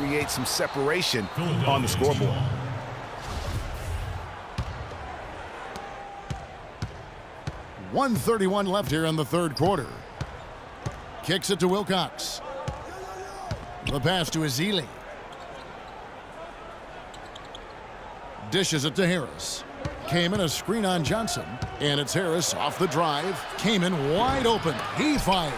create some separation on the scoreboard. .131 left here in the third quarter. Kicks it to Wilcox. The pass to Ezeli. Dishes it to Harris. Kamen a screen on Johnson. And it's Harris off the drive. Kamen wide open. He fires.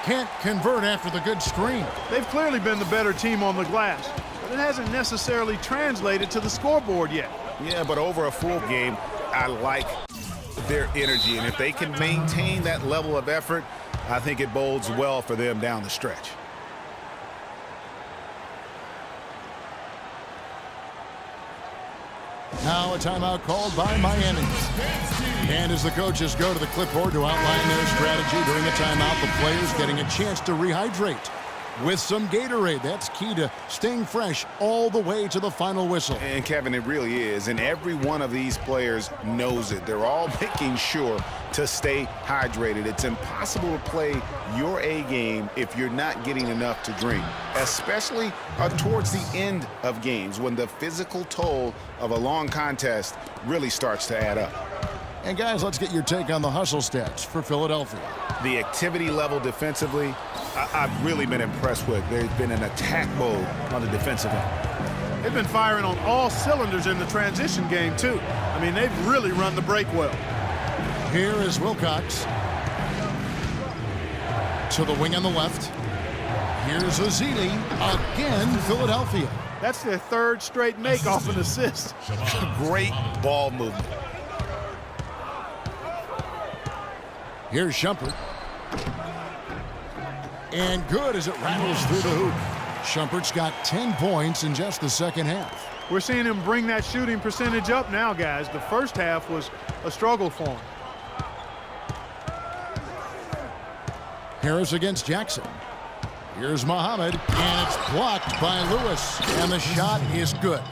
Can't convert after the good screen. They've clearly been the better team on the glass, but it hasn't necessarily translated to the scoreboard yet. Yeah, but over a full game, I like their energy. And if they can maintain that level of effort, I think it bodes well for them down the stretch. Now a timeout called by Miami. And as the coaches go to the clipboard to outline their strategy during a timeout, the players getting a chance to rehydrate with some Gatorade. That's key to staying fresh all the way to the final whistle. And Kevin, it really is. And every one of these players knows it. They're all making sure to stay hydrated. It's impossible to play your A game if you're not getting enough to drink, especially towards the end of games when the physical toll of a long contest really starts to add up. And guys, let's get your take on the hustle stats for Philadelphia. The activity level defensively, I've really been impressed with. There's been an attack mode on the defensive end. They've been firing on all cylinders in the transition game, too. I mean, they've really run the break well. Here is Wilcox. To the wing on the left. Here's Ezeli. Again, Philadelphia. That's their third straight make off an assist. Great ball movement. Here's Shumpert. And good as it rattles through the hoop. Shumpert's got 10 points in just the second half. We're seeing him bring that shooting percentage up now, guys. The first half was a struggle for him. Harris against Jackson. Here's Muhammad, and it's blocked by Lewis. And the shot is good.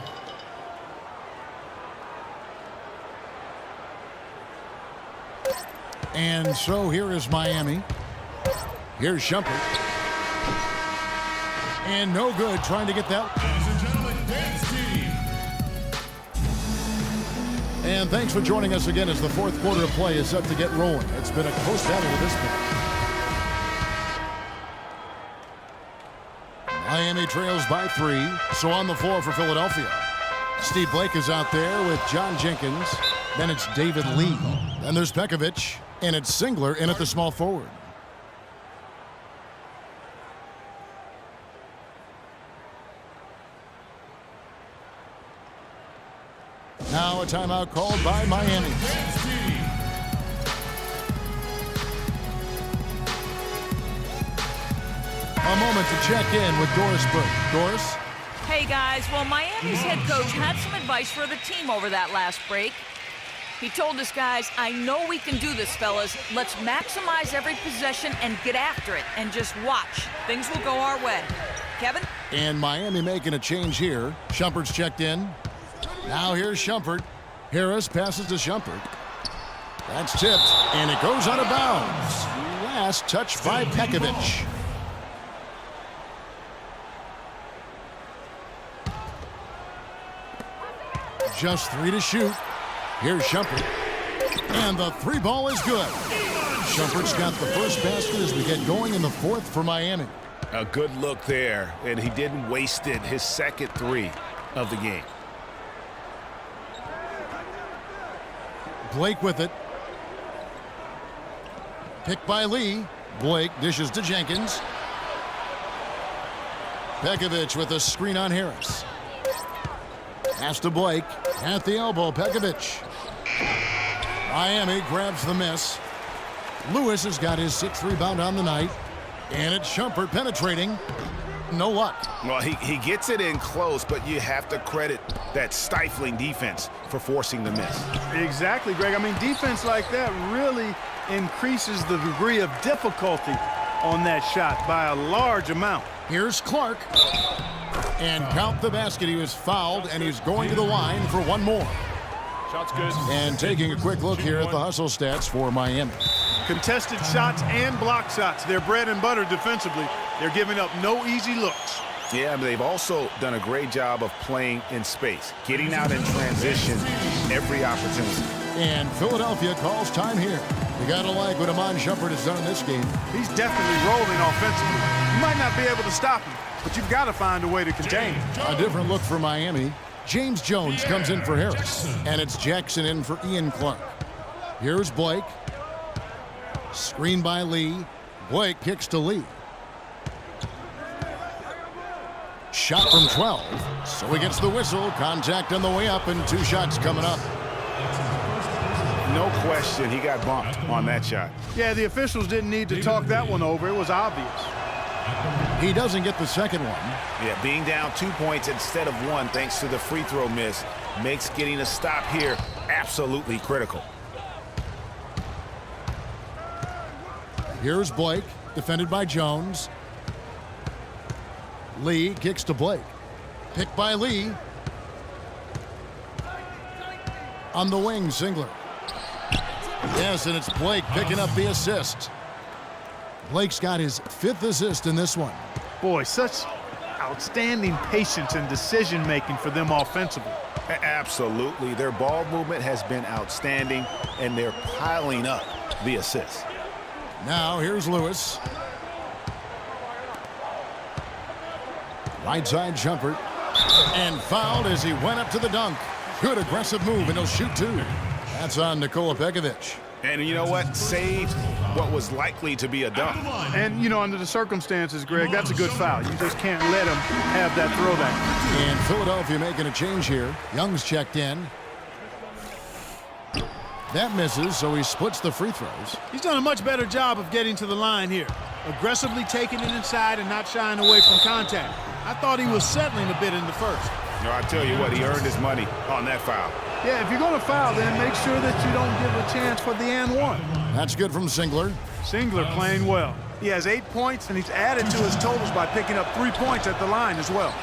And so here is Miami. Here's Shumpert. And no good trying to get that. Ladies and gentlemen, dance team. And thanks for joining us again as the fourth quarter of play is set to get rolling. It's been a close battle to this point. Miami trails by 3. So on the floor for Philadelphia. Steve Blake is out there with John Jenkins. Then it's David Lee. Then there's Pekovic. And it's Singler in at the small forward. Now a timeout called by Miami. A moment to check in with Doris Burke. Doris? Hey guys, well Miami's head coach had some advice for the team over that last break. He told us, guys, I know we can do this, fellas. Let's maximize every possession and get after it and just watch. Things will go our way. Kevin? And Miami making a change here. Shumpert's checked in. Now here's Shumpert. Harris passes to Shumpert. That's tipped, and it goes out of bounds. Last touch by Pekovic. Just 3 to shoot. Here's Shumpert. And the 3 ball is good. Shumpert's got the first basket as we get going in the fourth for Miami. A good look there, and he didn't waste it. His second 3 of the game. Blake with it. Picked by Lee. Blake dishes to Jenkins. Pekovic with a screen on Harris. Pass to Blake. At the elbow, Pekovic. Miami grabs the miss. Lewis has got his 6th rebound on the night. And it's Shumpert penetrating. No luck. Well, he gets it in close, but you have to credit that stifling defense for forcing the miss. Exactly, Greg. I mean, defense like that really increases the degree of difficulty on that shot by a large amount. Here's Clark. And count the basket. He was fouled, and he's going to the line for one more. Shot's good. And taking a quick look here at the hustle stats for Miami. Contested shots and block shots. They're bread and butter defensively. They're giving up no easy looks. Yeah, but they've also done a great job of playing in space, getting out in transition every opportunity. And Philadelphia calls time here. You got to like what Amon Shumpert has done in this game. He's definitely rolling offensively. You might not be able to stop him, but you've got to find a way to contain him. A different look for Miami. James Jones comes in for Harris, and it's Jackson in for Ian Clark. Here's Blake. Screen by Lee. Blake kicks to Lee. Shot from 12, so he gets the whistle. Contact on the way up, and 2 shots coming up. No question, he got bumped on that shot. Yeah, the officials didn't need to talk that one over. It was obvious. He doesn't get the second one. Yeah, being down 2 points instead of 1 thanks to the free throw miss makes getting a stop here absolutely critical. Here's Blake, defended by Jones. Lee kicks to Blake. Picked by Lee. On the wing, Singler. Yes, and it's Blake picking up the assist. Blake's got his 5th assist in this one. Boy, such outstanding patience and decision-making for them offensively. Absolutely. Their ball movement has been outstanding, and they're piling up the assists. Now here's Lewis. Right side Shumpert. And fouled as he went up to the dunk. Good aggressive move, and he'll shoot 2. That's on Nikola Pekovic. And you know what? Saved what was likely to be a dunk. And, you know, under the circumstances, Greg, that's a good foul. You just can't let him have that throwback. And Philadelphia making a change here. Young's checked in. That misses, so he splits the free throws. He's done a much better job of getting to the line here. Aggressively taking it inside and not shying away from contact. I thought he was settling a bit in the first. No, I tell you what, he earned his money on that foul. Yeah, if you're going to foul, then make sure that you don't give a chance for the and one. That's good from Singler. Singler playing well. He has 8 points, and he's added to his totals by picking up 3 points at the line as well.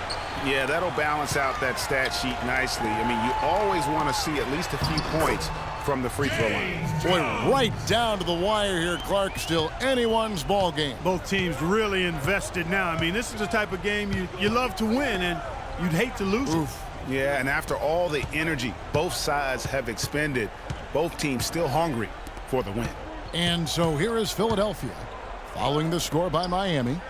Yeah, that'll balance out that stat sheet nicely. I mean, you always want to see at least a few points from the free throw line. Boy, right down to the wire here, Clark. Still anyone's ball game. Both teams really invested now. I mean, this is the type of game you love to win, and you'd hate to lose it. Yeah, and after all the energy both sides have expended, both teams still hungry for the win. And so here is Philadelphia, following the score by Miami.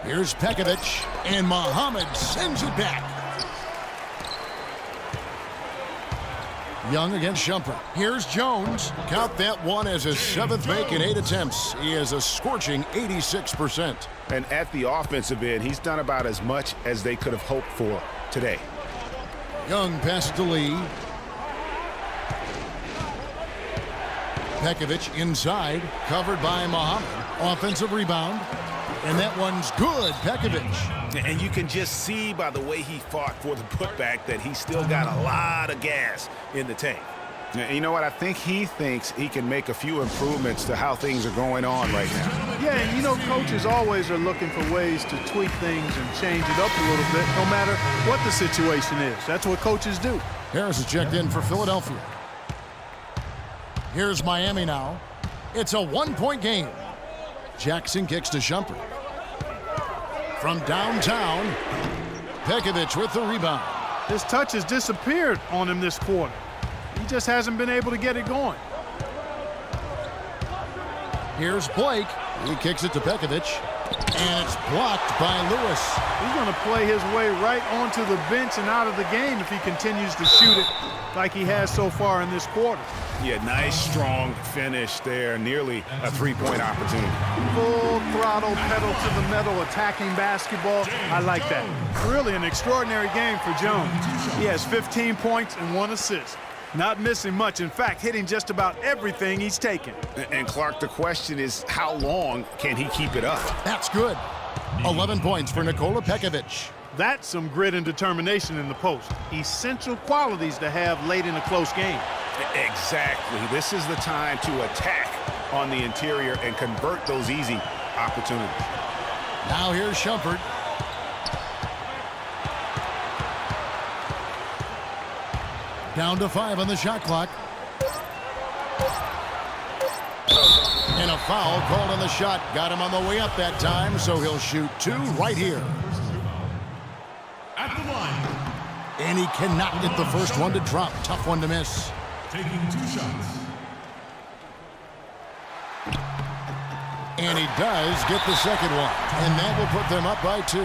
Here's Pekovic, and Muhammad sends it back. Young against Shumpert. Here's Jones. Count that one as his 7th make in 8 attempts. He is a scorching 86%. And at the offensive end, he's done about as much as they could have hoped for today. Young passes to Lee. Pekovic inside, covered by Muhammad. Offensive rebound. And that one's good, Pekovic. And you can just see by the way he fought for the putback that he's still got a lot of gas in the tank. And you know what? I think he thinks he can make a few improvements to how things are going on right now. Yeah, and you know, coaches always are looking for ways to tweak things and change it up a little bit, no matter what the situation is. That's what coaches do. Harris is checked in for Philadelphia. Here's Miami now. It's a 1-point game. Jackson kicks to Shumpert. From downtown, Pekovic with the rebound. His touch has disappeared on him this quarter. He just hasn't been able to get it going. Here's Blake. He kicks it to Pekovic. And it's blocked by Lewis. He's going to play his way right onto the bench and out of the game if he continues to shoot it like he has so far in this quarter. Yeah, nice, strong finish there. Nearly a 3-point opportunity. Full throttle, pedal to the metal, attacking basketball. I like that. Really an extraordinary game for Jones. He has 15 points and 1 assist. Not missing much. In fact, hitting just about everything he's taken. And Clark, the question is, how long can he keep it up? That's good. 11 points for Nikola Pekovic. That's some grit and determination in the post. Essential qualities to have late in a close game. Exactly. This is the time to attack on the interior and convert those easy opportunities. Now here's Shumpert. Down to 5 on the shot clock. And a foul called on the shot. Got him on the way up that time, so he'll shoot 2 right here. at the line. And he cannot get the first one to drop. Tough one to miss. Taking 2 shots. And he does get the second one. And that will put them up by 2.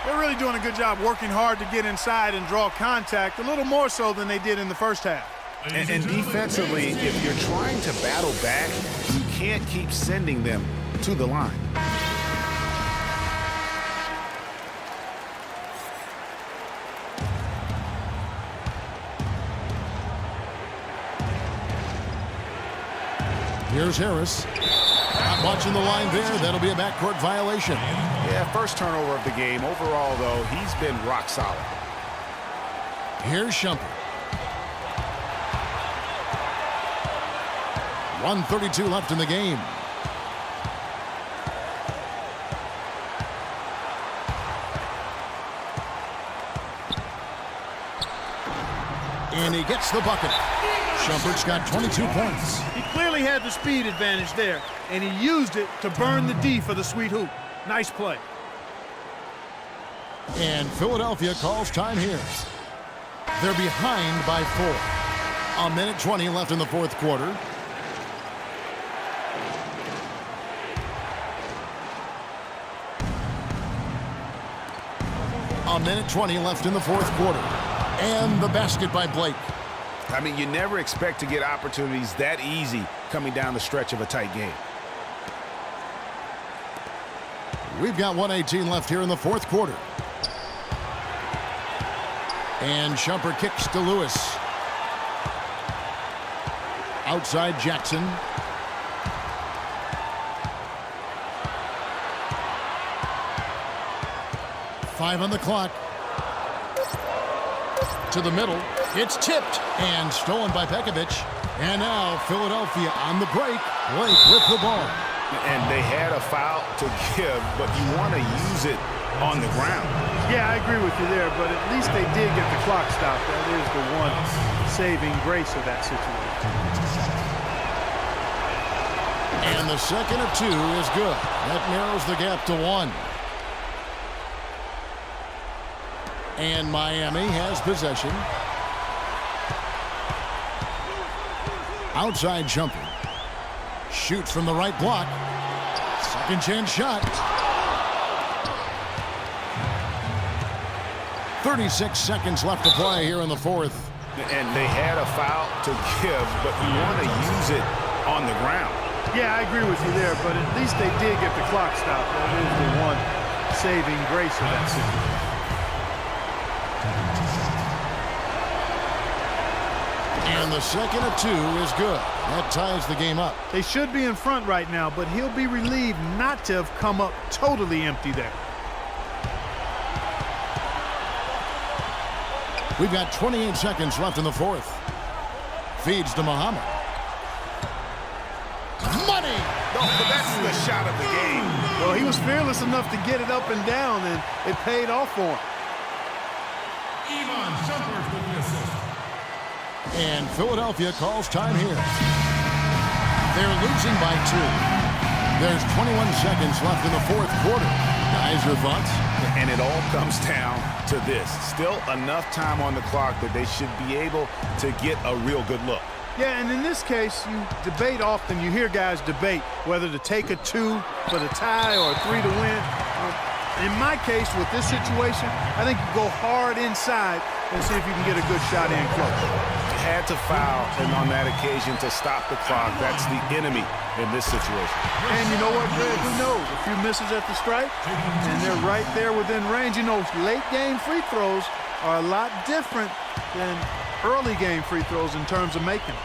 They're really doing a good job working hard to get inside and draw contact, a little more so than they did in the first half. And defensively, if you're trying to battle back, you can't keep sending them to the line. Here's Harris. Not watching the line there. That'll be a backcourt violation. Yeah, first turnover of the game. Overall, though, he's been rock solid. Here's Shumpert. 1:32 left in the game. And he gets the bucket. Shumpert's got 22 points. He clearly had the speed advantage there, and he used it to burn the D for the sweet hoop. Nice play. And Philadelphia calls time here. They're behind by 4. 1:20 left in the fourth quarter. A minute 20 left in the fourth quarter. And the basket by Blake. I mean, you never expect to get opportunities that easy coming down the stretch of a tight game. We've got 1:18 left here in the fourth quarter. And Shumpert kicks to Lewis. Outside Jackson. Five on the clock. To the middle. It's tipped and stolen by Pekovic. And now Philadelphia on the break. Blake with the ball. And they had a foul to give, but you want to use it on the ground. Yeah, I agree with you there, but at least they did get the clock stopped. That is the one saving grace of that situation. And the second of 2 is good. That narrows the gap to 1. And Miami has possession. Outside Shumpert. Shoots from the right block. Second chance shot. 36 seconds left to play here in the fourth. And they had a foul to give, but you want to use it on the ground. Yeah, I agree with you there, but at least they did get the clock stopped. That is the one saving grace of that situation. And the second of 2 is good. That ties the game up. They should be in front right now, but he'll be relieved not to have come up totally empty there. We've got 28 seconds left in the fourth. Feeds to Muhammad. Money! No, but that's the shot of the game. Well, he was fearless enough to get it up and down, and it paid off for him. Iman Shumpert with the assist. And Philadelphia calls time here. They're losing by 2. There's 21 seconds left in the fourth quarter. Guys, your thoughts? And it all comes down to this. Still enough time on the clock that they should be able to get a real good look. Yeah, and in this case, you debate often. You hear guys debate whether to take a 2 for the tie or a 3 to win. In my case, with this situation, I think you go hard inside and see if you can get a good shot in close. Had to foul, and on that occasion to stop the clock. That's the enemy in this situation. And you know what, Greg? Who knows? A few misses at the stripe, and they're right there within range. You know, late game free throws are a lot different than early game free throws in terms of making.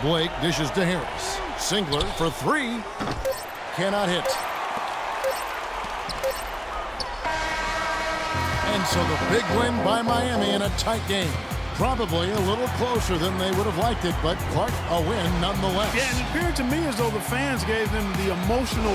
Blake dishes to Harris. Singler for 3. Cannot hit. And so the big win by Miami in a tight game. Probably a little closer than they would have liked it, but Clark, a win nonetheless. Yeah, and it appeared to me as though the fans gave them the emotional